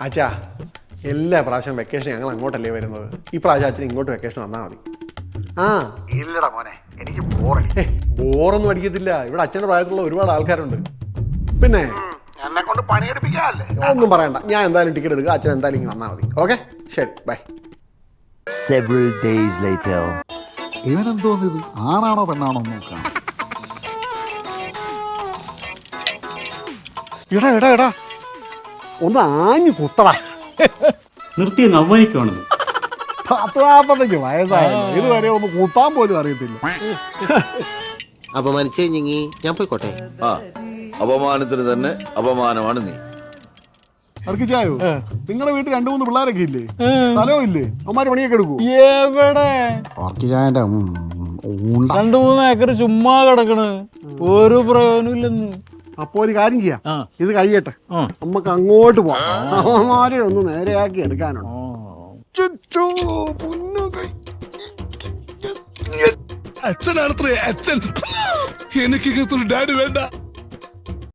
അച്ഛാ എല്ലാ പ്രാവശ്യം വെക്കേഷൻ ഞങ്ങൾ അങ്ങോട്ടല്ലേ വരുന്നത്. ഈ പ്രാവശ്യം അച്ഛൻ ഇങ്ങോട്ട് വെക്കേഷൻ വന്നാൽ മതി. ആ ഇല്ലടാ മോനെ, എനിക്ക് ബോറടി. ബോറൊന്നും അടിക്കത്തില്ല. ഇവിടെ അച്ഛൻ്റെ പ്രായത്തിലുള്ള ഒരുപാട് ആൾക്കാരുണ്ട്. പിന്നെ എന്നെ കൊണ്ട് പണിയെടുപ്പിക്കാല്ലേ? ഒന്നും പറയണ്ട, ഞാൻ എന്തായാലും ടിക്കറ്റ് എടുക്കുക. അച്ഛൻ എന്തായാലും ഇങ്ങനെ വന്നാൽ മതി. ഓക്കെ, ശരി, ബൈ. Several days later. ഇവനെന്തോന്നിത്, ആണാണോ പെണ്ണാണോ നോക്കാം. എടാ എടാ എടാ ഒന്ന് ആഞ്ഞു കുത്തടാ. നിർത്തി അവമാനിക്കുവാണെന്ന്. 40-45 വയസ്സായാലും ഇതുവരെ ഒന്ന് കുത്താൻ പോലും അറിയത്തില്ല. അപമാനിച്ചേ ഞങ്ങി ഞാൻ പോയിക്കോട്ടെ. ആ അപമാനത്തിന് തന്നെ അപമാനമാണ് നീ. അർക്കിച്ചായോ, നിങ്ങളുടെ വീട്ടിൽ 2-3 പിള്ളേരൊക്കെ ഇല്ലേ? സ്ഥലവും ഇല്ലേ? അവന്മാര് പണിയൊക്കെ എടുക്കൂ? എവിടെ ഓർക്കിച്ചായന്റെ 2-3 ഏക്കർ ചുമ്മാ കിടക്കണ്, ഒരു പ്രയോജനം ഇല്ലെന്ന്. അപ്പൊ ഒരു കാര്യം ചെയ്യാം, ഇത് കഴിയട്ടെ, നമുക്ക് അങ്ങോട്ട് പോവാം. അവന്മാരെ ഒന്ന് നേരെയാക്കി എടുക്കാനുണ്ട്. അച്ഛനാണത്രേ അച്ഛൻ. എനിക്ക് ഡാഡി വേണ്ട.